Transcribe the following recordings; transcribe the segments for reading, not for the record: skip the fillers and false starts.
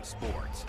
sports.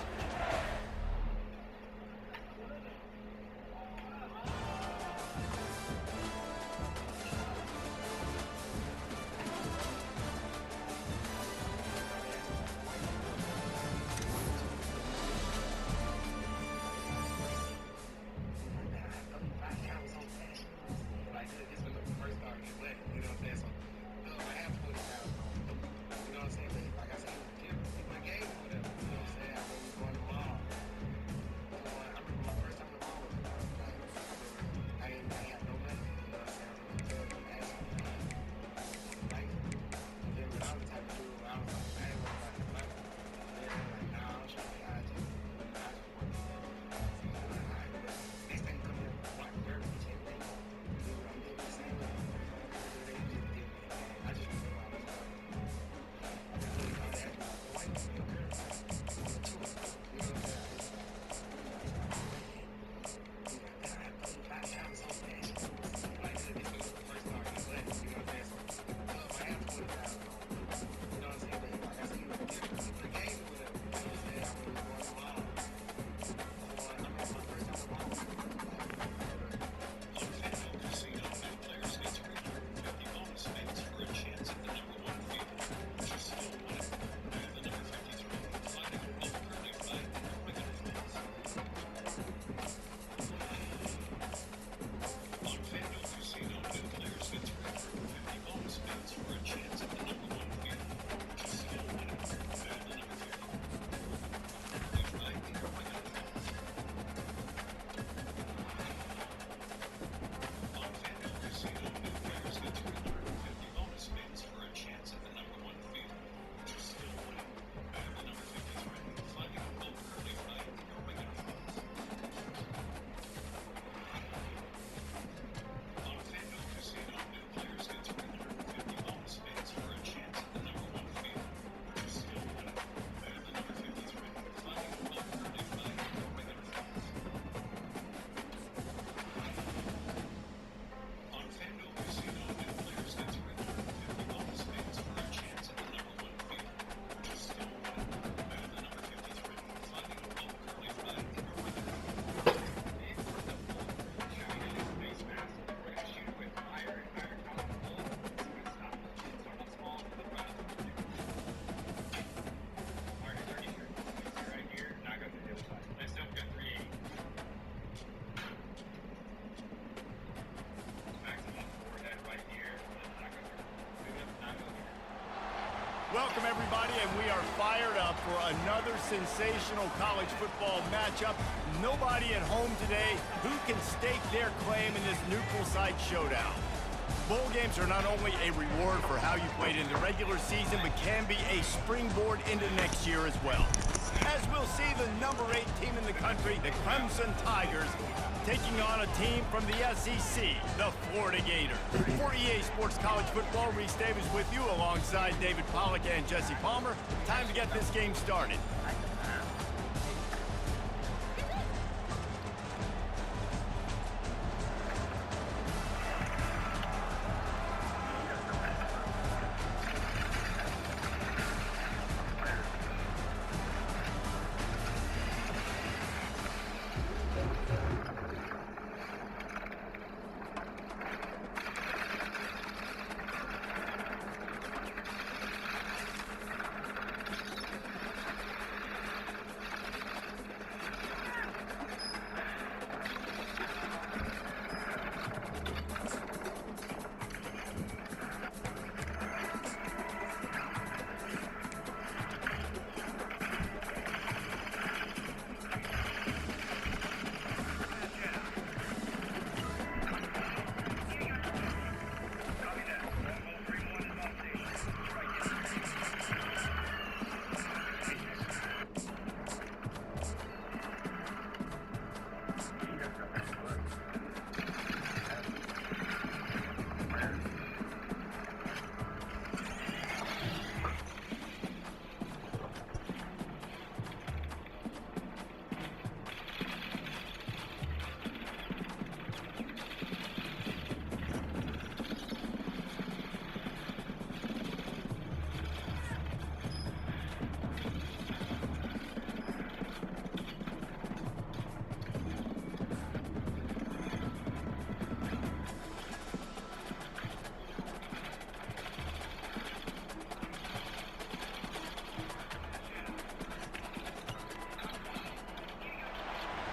Welcome, everybody, and we are fired up for another sensational college football matchup. Nobody at home today who can stake their claim in this neutral site showdown. Bowl games are not only a reward for how you played in the regular season, but can be a springboard into next year as well. As we'll see the number 8 team in the country, the Clemson Tigers, taking on a team from the SEC, the Florida Gators. For EA Sports College Football, Reese Davis with you alongside David Pollack and Jesse Palmer. Time to get this game started.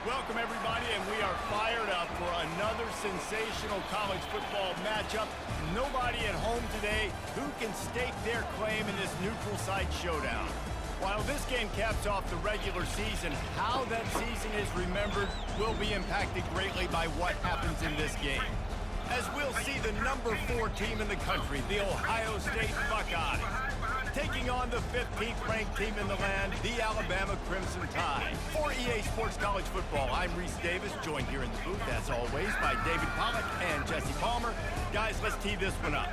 Welcome, everybody, and we are fired up for another sensational college football matchup. Nobody at home today who can stake their claim in this neutral site showdown. While this game caps off the regular season, how that season is remembered will be impacted greatly by what happens in this game. As we'll see the number 4 team in the country, the Ohio State Buckeyes, taking on the 15th ranked team in the land, the Alabama Crimson Tide. For EA Sports College Football, I'm Reese Davis, joined here in the booth, as always, by David Pollack and Jesse Palmer. Guys, let's tee this one up.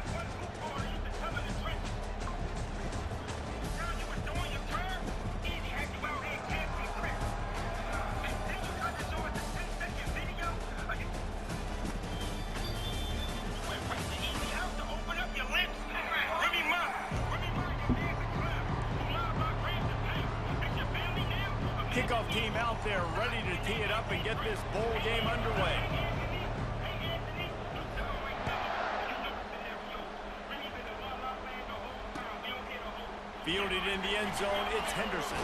Kickoff team out there ready to tee it up and get this bowl game underway. Fielded in the end zone, it's Henderson.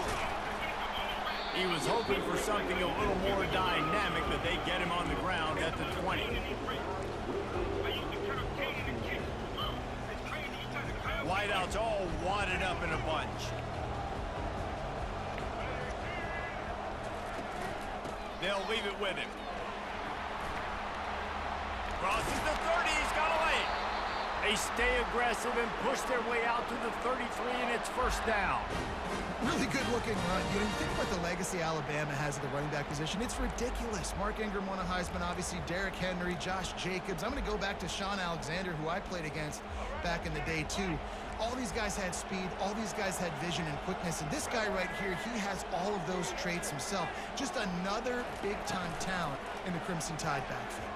He was hoping for something a little more dynamic, but they get him on the ground at the 20. Wideouts all wadded up in a bunch. They'll leave it with him. Crosses the 30, he's got away. They stay aggressive and push their way out to the 33, and it's first down. Really good looking run. You think about the legacy Alabama has at the running back position. It's ridiculous. Mark Ingram won a Heisman, obviously Derrick Henry, Josh Jacobs. I'm going to go back to Sean Alexander, who I played against back in the day too. All these guys had speed, all these guys had vision and quickness, and this guy right here, he has all of those traits himself. Just another big-time talent in the Crimson Tide backfield.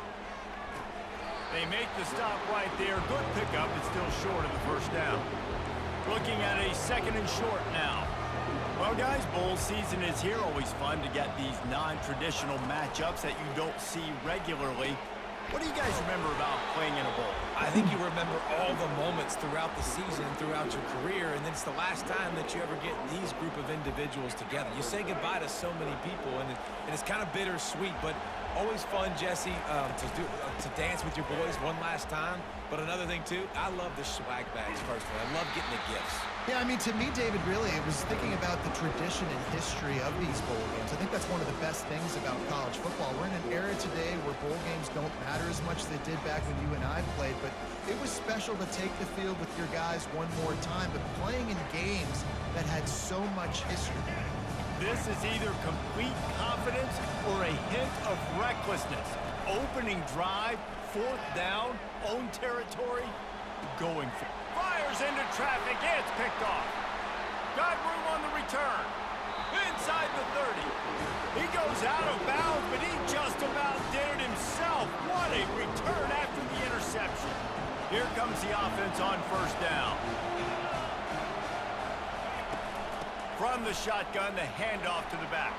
They make the stop right there. Good pickup, but still short of the first down. Looking at a second and short now. Well, guys, bowl season is here. Always fun to get these non-traditional matchups that you don't see regularly. What do you guys remember about playing in a bowl? I think you remember all the moments throughout the season, throughout your career, and it's the last time that you ever get these group of individuals together. You say goodbye to so many people, and it's kind of bittersweet, but always fun, Jesse, to dance with your boys one last time. But another thing, too, I love the swag bags, personally. I love getting the gifts. Yeah, I mean, to me, David, really, it was thinking about the tradition and history of these bowl games. I think that's one of the best things about college football. We're in an era today where bowl games don't matter as much as they did back when you and I played, but it was special to take the field with your guys one more time, but playing in games that had so much history. This is either complete confidence or a hint of recklessness. Opening drive, fourth down, own territory, going for it. Fires into traffic, it's picked off. Got room on the return. Inside the 30. He goes out of bounds, but he just about did it himself. What a return after the interception. Here comes the offense on first down. From the shotgun, the handoff to the back.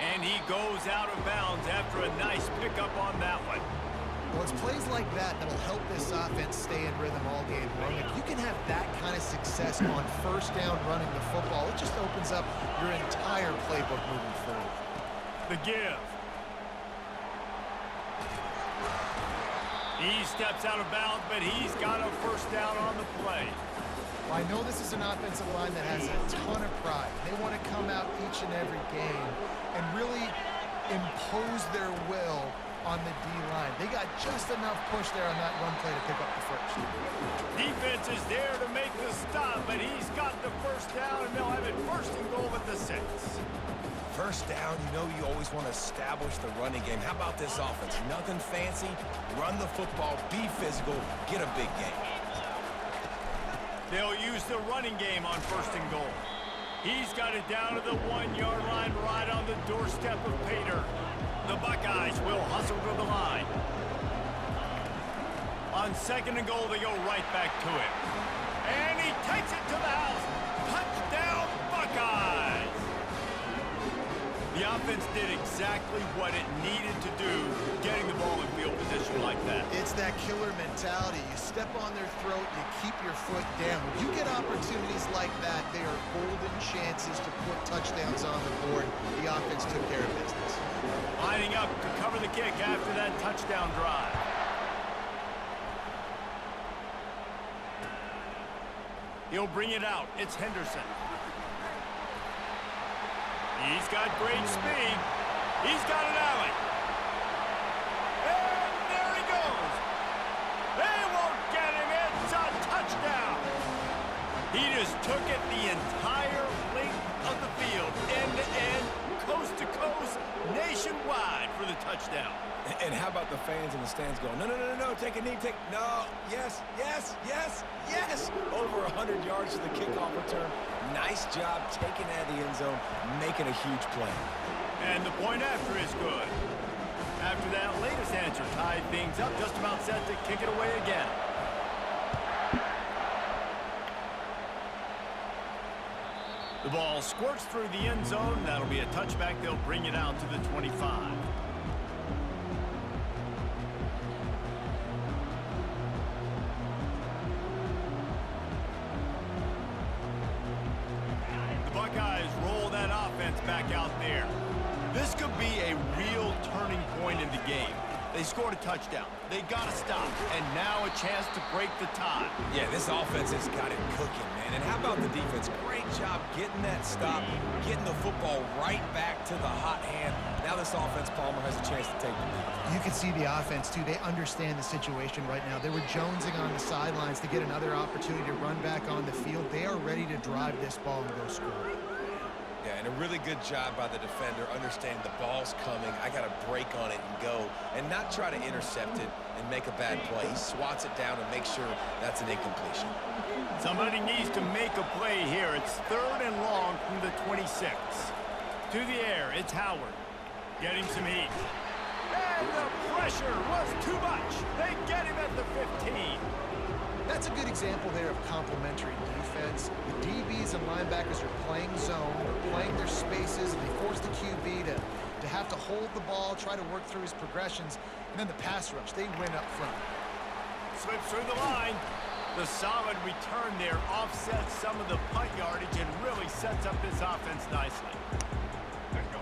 And he goes out of bounds after a nice pickup on that one. Well, it's plays like that that'll help this offense stay in rhythm all game long. If you can have that kind of success on first down running the football, it just opens up your entire playbook moving forward. The give. He steps out of bounds, but he's got a first down on the play. Well, I know this is an offensive line that has a ton of pride. They want to come out each and every game and really impose their will on the D-line. They got just enough push there on that run play to pick up the first. Defense is there to make the stop, but he's got the first down, and they'll have it first and goal at the 6. First down, you know you always want to establish the running game. How about this offense? Nothing fancy. Run the football, be physical, get a big game. They'll use the running game on first and goal. He's got it down to the 1-yard line right on the doorstep of Pater. The Buckeyes will hustle to the line. On second and goal, they go right back to it. And he takes it to the house. Touchdown, Buckeyes! The offense did exactly what it needed to do, getting the ball in field position like that. It's that killer mentality. You step on their throat, you keep your foot down. When you get opportunities like that, they are golden chances to put touchdowns on the board. The offense took care of business. Lining up to cover the kick after that touchdown drive. He'll bring it out. It's Henderson. He's got great speed. He's got an alley. And there he goes. They won't get him. It's a touchdown. He just took it the entire length of the field, end to end, coast to coast, nationwide for the touchdown. And how about the fans in the stands going, no, no, no, no, no, take a knee, no, yes, yes, yes, yes. Over 100 yards to the kickoff return. Nice job taking that of the end zone, making a huge play. And the point after is good. After that latest answer tied things up, just about set to kick it away again. The ball squirts through the end zone. That'll be a touchback. They'll bring it out to the 25. Buckeyes roll that offense back out there. This could be a real turning point in the game. They scored a touchdown. They got to stop. And now a chance to break the tie. Yeah, this offense has got it cooking, man. And how about the defense? Great job getting that stop, getting the football right back to the hot hand. Now this offense, Palmer, has a chance to take the lead. You can see the offense, too. They understand the situation right now. They were jonesing on the sidelines to get another opportunity to run back on the field. They are ready to drive this ball and go score. Yeah, and a really good job by the defender, understanding the ball's coming. I got to break on it and go, and not try to intercept it and make a bad play. He swats it down and makes sure that's an incompletion. Somebody needs to make a play here. It's 3rd and long from the 26. To the air, it's Howard. Getting some heat. And the pressure was too much. They get him at the 15. That's a good example there of complementary defense. The DBs and linebackers are playing zone, they're playing their spaces, and they force the QB to have to hold the ball, try to work through his progressions, and then the pass rush, they win up front. Slips through the line. The solid return there offsets some of the punt yardage and really sets up this offense nicely.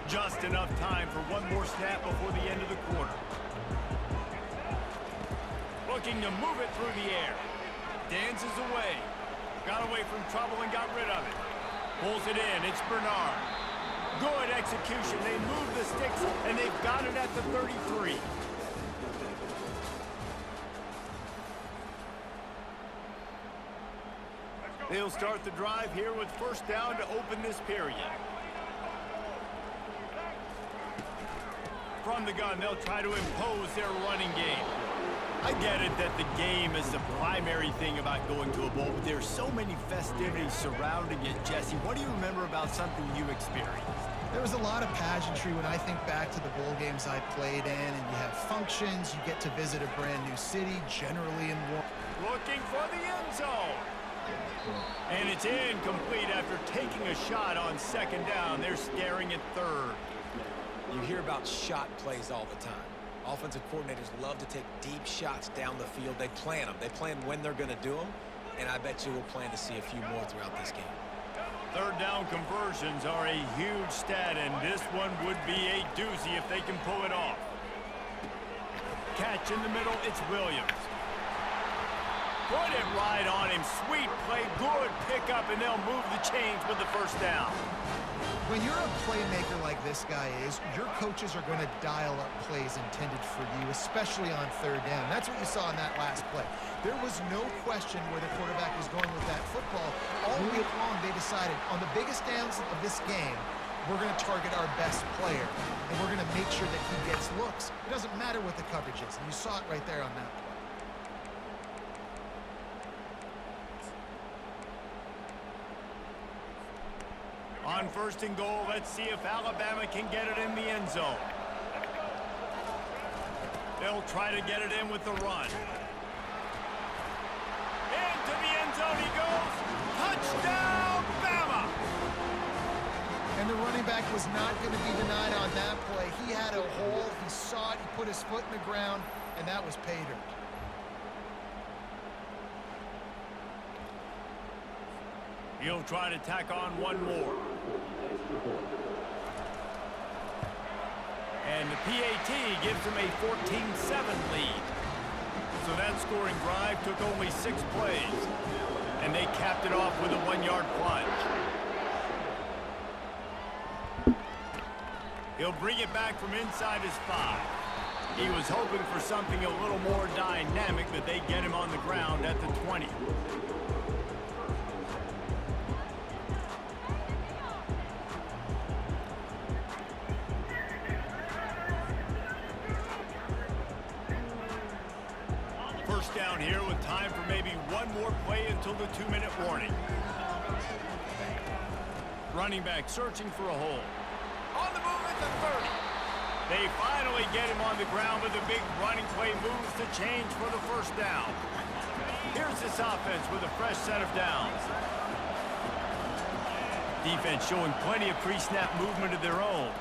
Just enough time for one more snap before the end of the quarter. Looking to move it through the air. Dances away. Got away from trouble and got rid of it. Pulls it in. It's Bernard. Good execution. They move the sticks, and they've got it at the 33. They'll start the drive here with 1st down to open this period. From the gun, they'll try to impose their running game. I get it that the game is the primary thing about going to a bowl, but there's so many festivities surrounding it. Jesse, what do you remember about something you experienced? There was a lot of pageantry when I think back to the bowl games I played in, and you have functions, you get to visit a brand new city, generally in one. Looking for the end zone. And it's incomplete after taking a shot on 2nd down. They're staring at 3rd. You hear about shot plays all the time. Offensive coordinators love to take deep shots down the field. They plan them. They plan when they're going to do them, and I bet you we'll plan to see a few more throughout this game. 3rd down conversions are a huge stat, and this one would be a doozy if they can pull it off. Catch in the middle, it's Williams. Put it right on him. Sweet play, good pickup, and they'll move the chains with the 1st down. When you're a playmaker like this guy is, your coaches are going to dial up plays intended for you, especially on 3rd down. That's what you saw in that last play. There was no question where the quarterback was going with that football. All week long, they decided on the biggest downs of this game, we're going to target our best player, and we're going to make sure that he gets looks. It doesn't matter what the coverage is, and you saw it right there on that play. On 1st and goal, let's see if Alabama can get it in the end zone. They'll try to get it in with the run. Into the end zone he goes. Touchdown, Bama! And the running running back was not going to be denied on that play. He had a hole, he saw it, he put his foot in the ground, and that was pay dirt. He'll try to tack on one more. And the PAT gives him a 14-7 lead. So that scoring drive took only 6 plays. And they capped it off with a 1-yard plunge. He'll bring it back from inside his 5. He was hoping for something a little more dynamic, but they get him on the ground at the 20. First down here with time for maybe one more play until the 2-minute warning. Running back searching for a hole. On the move at the 30. They finally get him on the ground, but the big running play moves the change for the first down. Here's this offense with a fresh set of downs. Defense showing plenty of pre-snap movement of their own.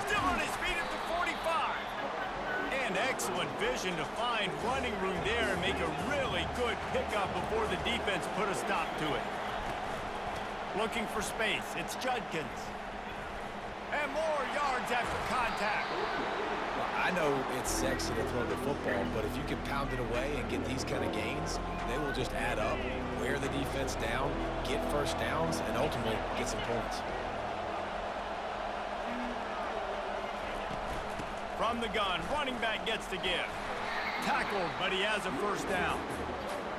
Still on his feet at the 45. And excellent vision to find running room there and make a really good pickup before the defense put a stop to it. Looking for space, it's Judkins. And more yards after contact. Well, I know it's sexy to throw the football, but if you can pound it away and get these kind of gains, they will just add up, wear the defense down, get first downs, and ultimately get some points. From the gun, running back gets the give. Tackled, but he has a first down.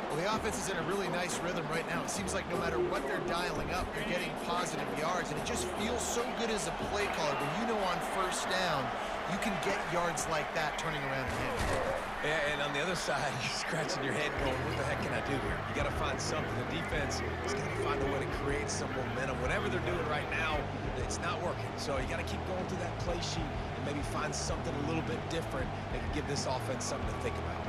Well, the offense is in a really nice rhythm right now. It seems like no matter what they're dialing up, they're getting positive yards, and it just feels so good as a play caller when you know on first down you can get yards like that turning around and in. Yeah, and on the other side, you're scratching your head going, what the heck can I do here? You got to find something. The defense has got to find a way to create some momentum. Whatever they're doing right now, it's not working. So you got to keep going through that play sheet and maybe find something a little bit different that can give this offense something to think about.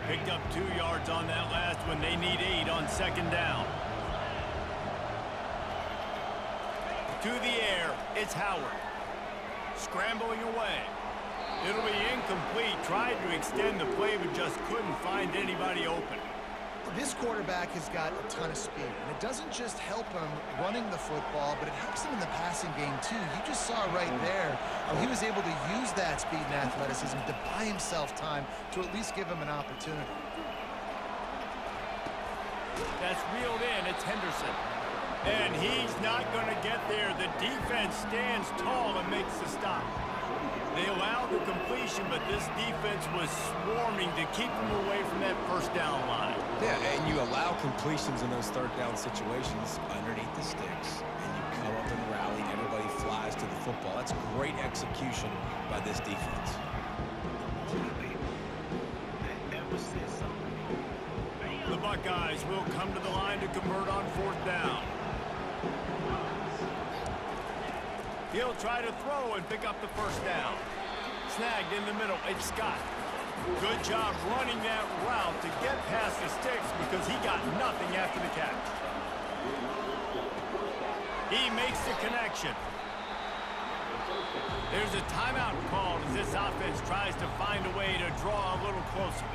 Picked up 2 yards on that last one. They need 8 on second down. To the air, it's Howard. Scrambling away. It'll be incomplete. Tried to extend the play, but just couldn't find anybody open. This quarterback has got a ton of speed, and it doesn't just help him running the football, but it helps him in the passing game too. You just saw right there how he was able to use that speed and athleticism to buy himself time to at least give him an opportunity. That's reeled in. It's Henderson. And he's not going to get there. The defense stands tall and makes the stop. They allowed the completion, but this defense was swarming to keep them away from that first down line. Yeah, and you allow completions in those third down situations underneath the sticks, and you come up and rally, and everybody flies to the football. That's great execution by this defense. The Buckeyes will come to the line to convert on fourth down. He'll try to throw and pick up the first down. Snagged in the middle, it's Scott. Good job running that route to get past the sticks because he got nothing after the catch. He makes the connection. There's a timeout called as this offense tries to find a way to draw a little closer.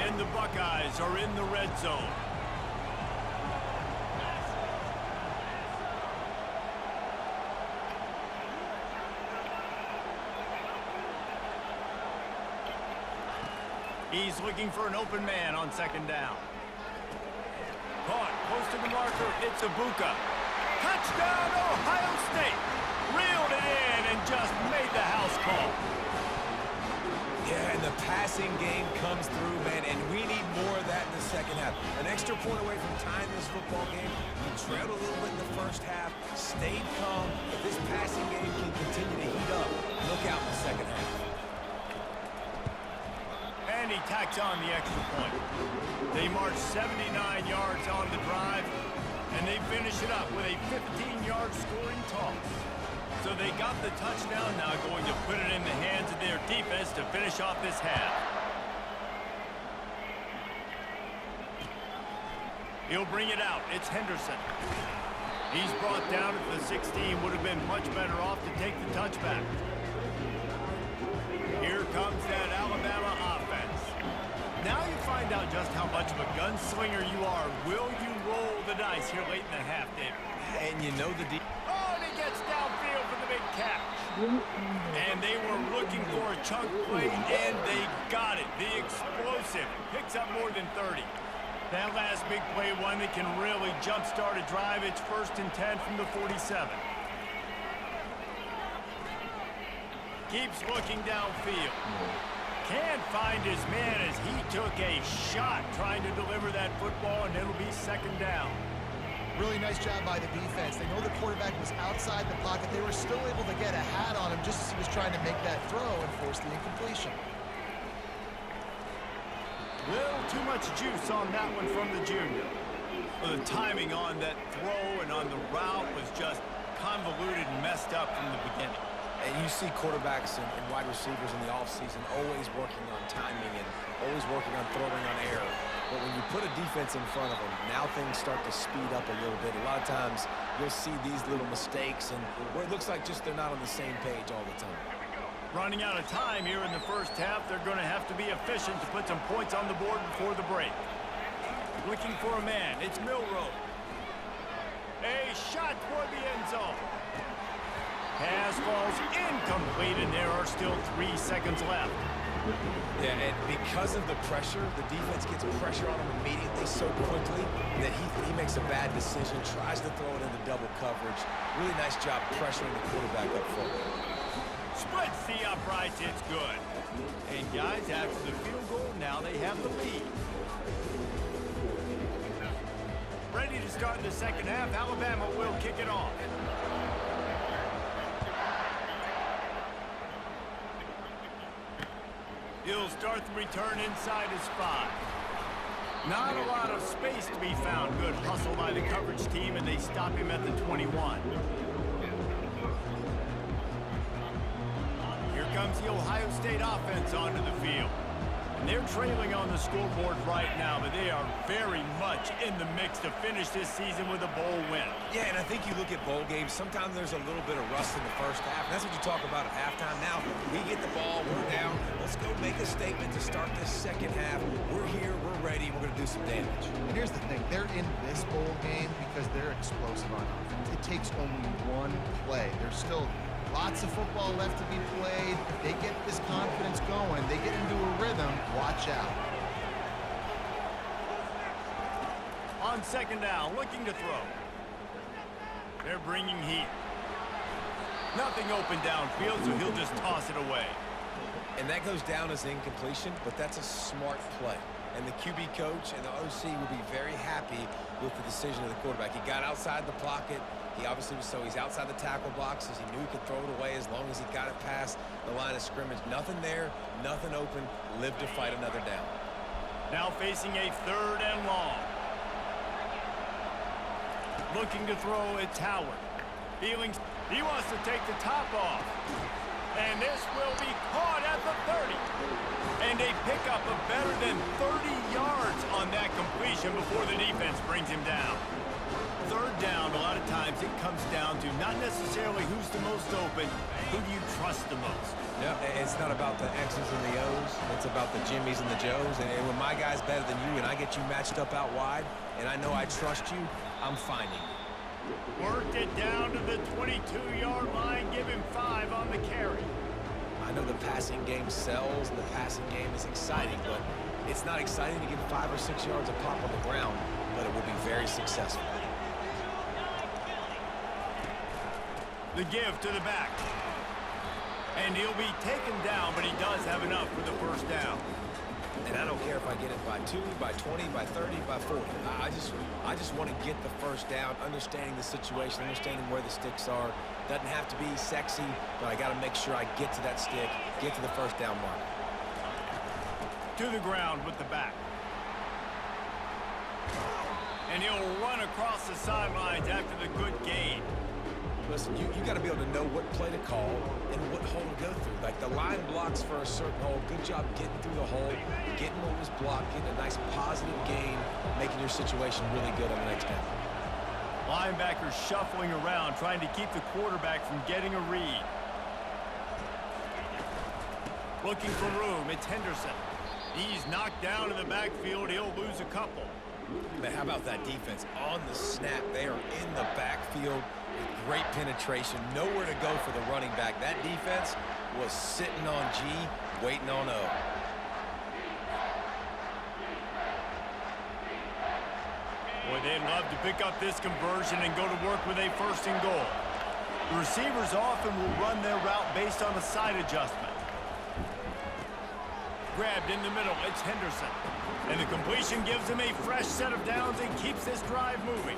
And the Buckeyes are in the red zone. He's looking for an open man on second down. Caught close to the marker. It's Ibuka. Touchdown, Ohio State. Reeled it in and just made the house call. Yeah, and the passing game comes through, man, and we need more of that in the second half. An extra point away from tying this football game. We trailed a little bit in the first half, stayed calm. If this passing game can continue to heat up, look out in the second half. And he tacks on the extra point. They march 79 yards on the drive, and they finish it up with a 15-yard scoring toss. So they got the touchdown, now going to put it in the hands of their defense to finish off this half. He'll bring it out. It's Henderson. He's brought down at the 16. Would have been much better off to take the touchback. Here comes that Alabama offense. Now you find out just how much of a gunslinger you are. Will you roll the dice here late in the half, David? And you know the Oh, and he gets downfield for the big catch. And they were looking for a chunk play, and they got it. The explosive picks up more than 30. That last big play, one that can really jumpstart a drive. It's 1st and 10 from the 47. Keeps looking downfield. Can't find his man as he took a shot trying to deliver that football, and it'll be 2nd down. Really nice job by the defense. They know the quarterback was outside the pocket. They were still able to get a hat on him just as he was trying to make that throw and force the incompletion. Little too much juice on that one from the junior. The timing on that throw and on the route was just convoluted and messed up from the beginning. And you see quarterbacks and wide receivers in the offseason always working on timing and always working on throwing on error. But when you put a defense in front of them, now things start to speed up a little bit. A lot of times you'll see these little mistakes and where it looks like just they're not on the same page all the time. Running out of time here in the first half, they're going to have to be efficient to put some points on the board before the break. Looking for a man. It's Milroe. A shot toward the end zone. Pass falls incomplete, and there are still 3 seconds left. Yeah, and because of the pressure, the defense gets pressure on him immediately so quickly that he makes a bad decision, tries to throw it into double coverage. Really nice job pressuring the quarterback up front. Splits the uprights, it's good. And guys, after the field goal, now they have the lead. Ready to start the second half, Alabama will kick it off. He'll start the return inside his 5. Not a lot of space to be found. Good hustle by the coverage team, and they stop him at the 21. Here comes the Ohio State offense onto the field. And they're trailing on the scoreboard right now, but they are very much in the mix to finish this season with a bowl win. Yeah, and I think you look at bowl games, sometimes there's a little bit of rust in the first half. And that's what you talk about at halftime. Now, we get the ball, we're down. Let's go make a statement to start this second half. We're here, we're ready, we're going to do some damage. And here's the thing. They're in this bowl game because they're explosive on offense. It takes only one play. There's still lots of football left to be played. If they get this confidence going, they get into a rhythm, watch out. On 2nd down, looking to throw. They're bringing heat. Nothing open downfield, so he'll just toss it away. And that goes down as incompletion, but that's a smart play. And the QB coach and the OC will be very happy with the decision of the quarterback. He got outside the pocket. He obviously was, so he's outside the tackle boxes. He knew he could throw it away as long as he got it past the line of scrimmage. Nothing there, nothing open. Live to fight another down. Now facing a 3rd and long. Looking to throw, it's Howard. He wants to take the top off. And this will be caught at the 30. And a pickup of better than 30 yards on that completion before the defense brings him down. 3rd down, a lot of times it comes down to not necessarily who's the most open, who do you trust the most? Yeah, it's not about the X's and the O's. It's about the Jimmies and the Joes. And when my guy's better than you and I get you matched up out wide and I know I trust you, I'm finding you. Worked it down to the 22-yard line, give him 5 on the carry. I know the passing game sells and the passing game is exciting, but it's not exciting to get 5 or 6 yards of pop on the ground, but it will be very successful. The give to the back. And he'll be taken down, but he does have enough for the 1st down. And I don't care if I get it by 2, by 20, by 30, by 40. I just want to get the 1st down, understanding the situation, understanding where the sticks are. Doesn't have to be sexy, but I got to make sure I get to that stick, get to the 1st down mark. To the ground with the back. And he'll run across the sidelines after the good gain. Listen, you got to be able to know what play to call and what hole to go through. Like the line blocks for a certain hole. Good job getting through the hole, getting what was blocked, getting a nice positive gain, making your situation really good on the next down. Linebackers shuffling around, trying to keep the quarterback from getting a read. Looking for room, it's Henderson. He's knocked down in the backfield. He'll lose a couple. Man, how about that defense on the snap? They are in the backfield with great penetration. Nowhere to go for the running back. That defense was sitting on G, waiting on O. Boy, they'd love to pick up this conversion and go to work with a 1st and goal. The receivers often will run their route based on a side adjustment. Grabbed in the middle, it's Henderson. And the completion gives him a fresh set of downs and keeps this drive moving.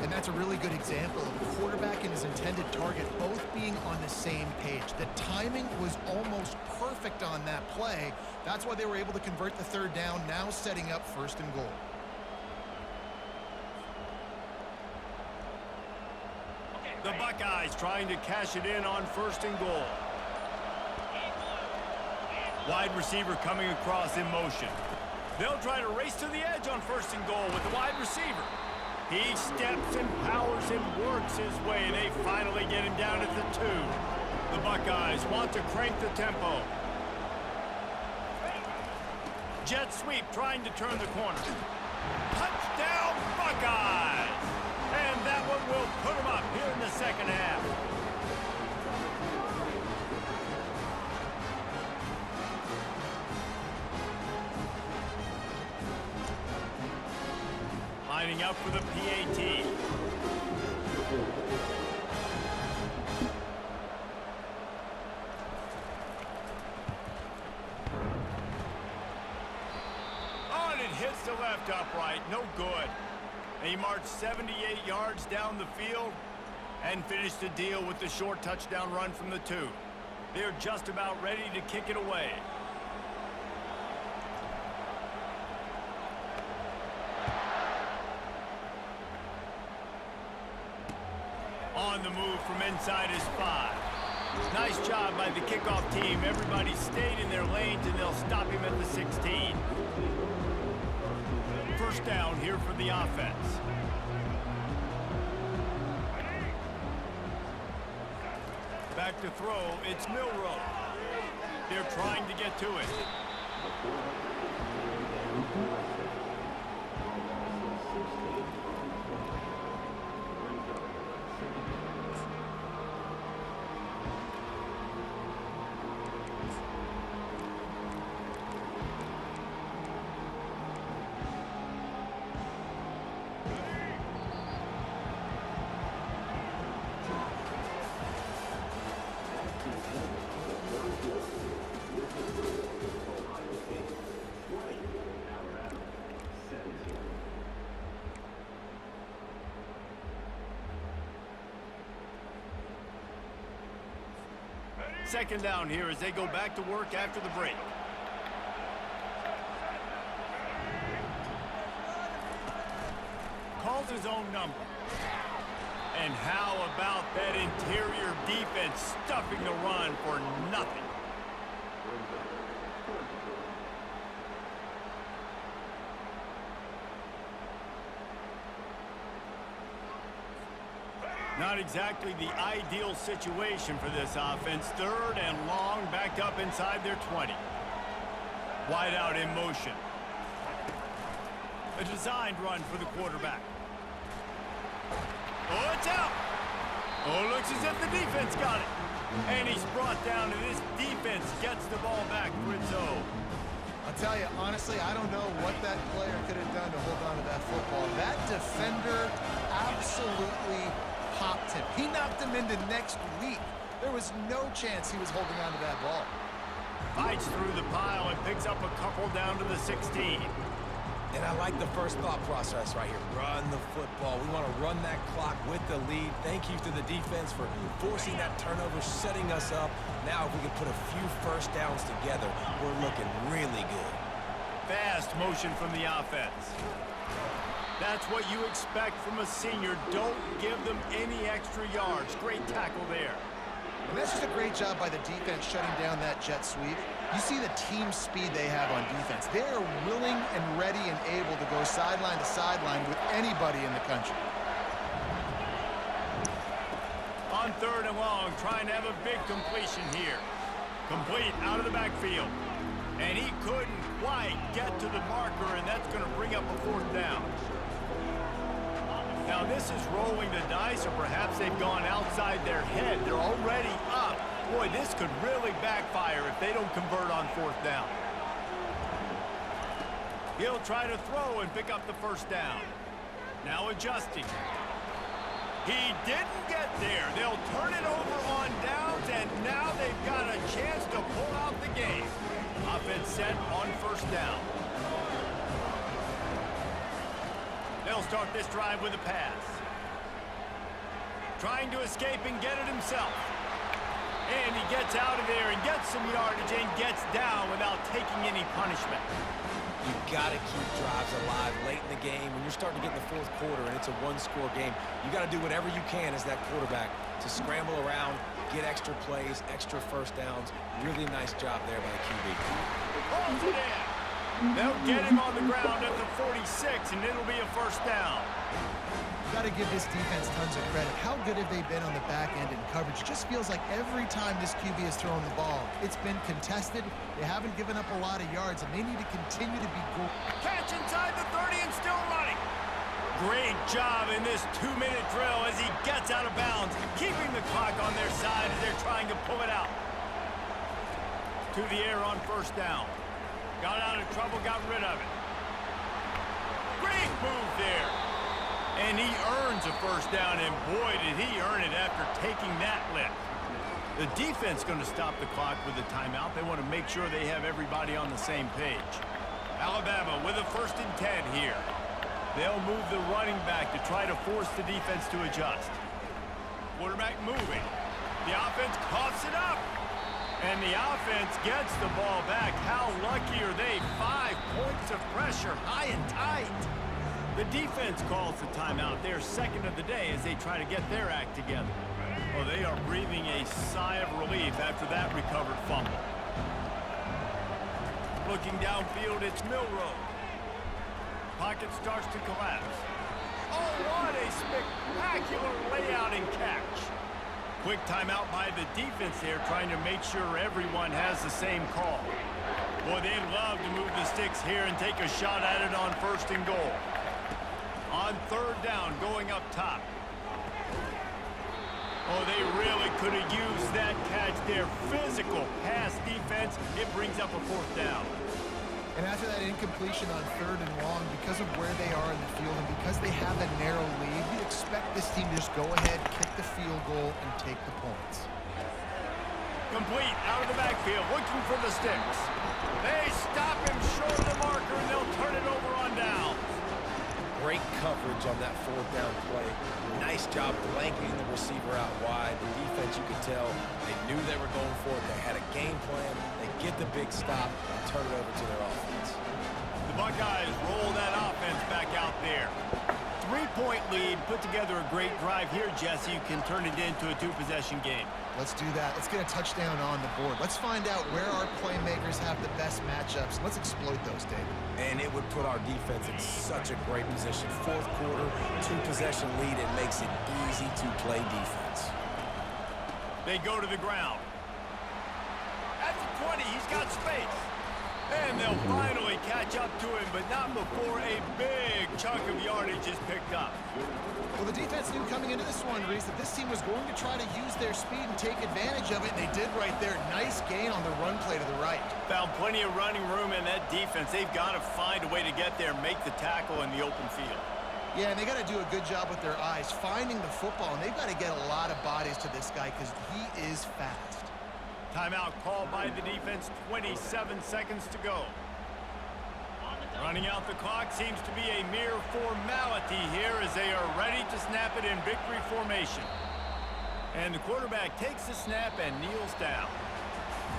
And that's a really good example of a quarterback and his intended target both being on the same page. The timing was almost perfect on that play. That's why they were able to convert the 3rd down, now setting up 1st and goal. The Buckeyes trying to cash it in on 1st and goal. Wide receiver coming across in motion. They'll try to race to the edge on 1st and goal with the wide receiver. He steps and powers and works his way. They finally get him down at the 2. The Buckeyes want to crank the tempo. Jet sweep trying to turn the corner. Touchdown Buckeyes! And that one will put them up here in the 2nd half. Lining up for the PAT. Oh, and it hits the left upright. No good. He marched 78 yards down the field and finished the deal with the short touchdown run from the 2. They're just about ready to kick it away. On the move from inside his 5. Nice job by the kickoff team. Everybody stayed in their lanes, and they'll stop him at the 16. 1st down here for the offense. Back to throw, it's Milroe. They're trying to get to it. Second down here as they go back to work after the break. Calls his own number. And how about that interior defense stuffing the run for nothing? Not exactly the ideal situation for this offense. 3rd and long, backed up inside their 20. Wide out in motion. A designed run for the quarterback. Oh, it's out. Oh, looks as if the defense got it. And he's brought down, and this defense gets the ball back for its own. I'll tell you, honestly, I don't know what that player could have done to hold on to that football. That defender absolutely popped him. He knocked him into next week. There was no chance he was holding on to that ball. Fights through the pile and picks up a couple down to the 16. And I like the first thought process right here. Run the football. We want to run that clock with the lead. Thank you to the defense for forcing that turnover, setting us up. Now if we can put a few first downs together, we're looking really good. Fast motion from the offense. That's what you expect from a senior. Don't give them any extra yards. Great tackle there. And that's just a great job by the defense shutting down that jet sweep. You see the team speed they have on defense. They are willing and ready and able to go sideline to sideline with anybody in the country. On 3rd and long, trying to have a big completion here. Complete out of the backfield. And he couldn't quite get to the marker, and that's going to bring up a 4th down. Now this is rolling the dice, or perhaps they've gone outside their head. They're already up. Boy, this could really backfire if they don't convert on 4th down. He'll try to throw and pick up the 1st down. Now adjusting. He didn't get there. They'll turn it over on downs, and now they've got a chance to pull out the game. Offense set on 1st down. They'll start this drive with a pass. Trying to escape and get it himself. And he gets out of there and gets some yardage and gets down without taking any punishment. You've got to keep drives alive late in the game. When you're starting to get in the 4th quarter and it's a 1-score game, you got to do whatever you can as that quarterback to scramble around, get extra plays, extra 1st downs. Really nice job there by the QB. Holds it in. They'll get him on the ground at the 46, and it'll be a 1st down. Got to give this defense tons of credit. How good have they been on the back end in coverage? It just feels like every time this QB has thrown the ball, it's been contested. They haven't given up a lot of yards, and they need to continue to be good. Catch inside the 30 and still running. Great job in this 2-minute drill as he gets out of bounds, keeping the clock on their side as they're trying to pull it out. To the air on 1st down. Got out of trouble, got rid of it. Great move there. And he earns a 1st down, and boy, did he earn it after taking that lift. The defense going to stop the clock with a timeout. They want to make sure they have everybody on the same page. Alabama with a 1st and 10 here. They'll move the running back to try to force the defense to adjust. Quarterback moving. The offense coughs it up. And the offense gets the ball back. How lucky are they? 5 points of pressure, high and tight. The defense calls the timeout. They're 2nd of the day as they try to get their act together. Oh, they are breathing a sigh of relief after that recovered fumble. Looking downfield, it's Milroe. Pocket starts to collapse. Oh, what a spectacular layout and catch. Quick timeout by the defense there, trying to make sure everyone has the same call. Boy, they'd love to move the sticks here and take a shot at it on 1st and goal. On 3rd down, going up top. Oh, they really could have used that catch there. Physical pass defense. It brings up a 4th down. And after that incompletion on 3rd and long, because of where they are in the field and because they have a narrow lead, you'd expect this team to just go ahead, kick the field goal, and take the points. Complete out of the backfield, looking for the sticks. They stop him short of the marker, and they'll turn it over on downs. Great coverage on that 4th down play. Nice job blanketing the receiver out wide. The defense, you could tell, they knew they were going for it. They had a game plan. They get the big stop and turn it over to their offense. The Buckeyes roll that offense back out there. 3-point lead, put together a great drive here, Jesse. You can turn it into a 2-possession game. Let's do that. Let's get a touchdown on the board. Let's find out where our playmakers have the best matchups. Let's exploit those, David. And it would put our defense in such a great position. 4th quarter, 2-possession lead. It makes it easy to play defense. They go to the ground. At the 20, he's got space. And they'll finally catch up to him, but not before a big chunk of yardage is picked up. Well, the defense knew coming into this one, Reese, that this team was going to try to use their speed and take advantage of it, and they did right there. Nice gain on the run play to the right. Found plenty of running room in that defense. They've got to find a way to get there, make the tackle in the open field. Yeah, and they got to do a good job with their eyes, finding the football, and they've got to get a lot of bodies to this guy because he is fast. Timeout called by the defense, 27 seconds to go. Running out the clock seems to be a mere formality here as they are ready to snap it in victory formation. And the quarterback takes the snap and kneels down.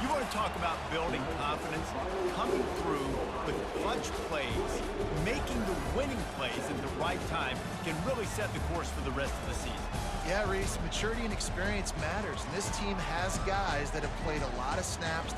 You want to talk about building confidence? Coming through with clutch plays, making the winning plays at the right time can really set the course for the rest of the season. Yeah, Reese, maturity and experience matters, and this team has guys that have played a lot of snaps.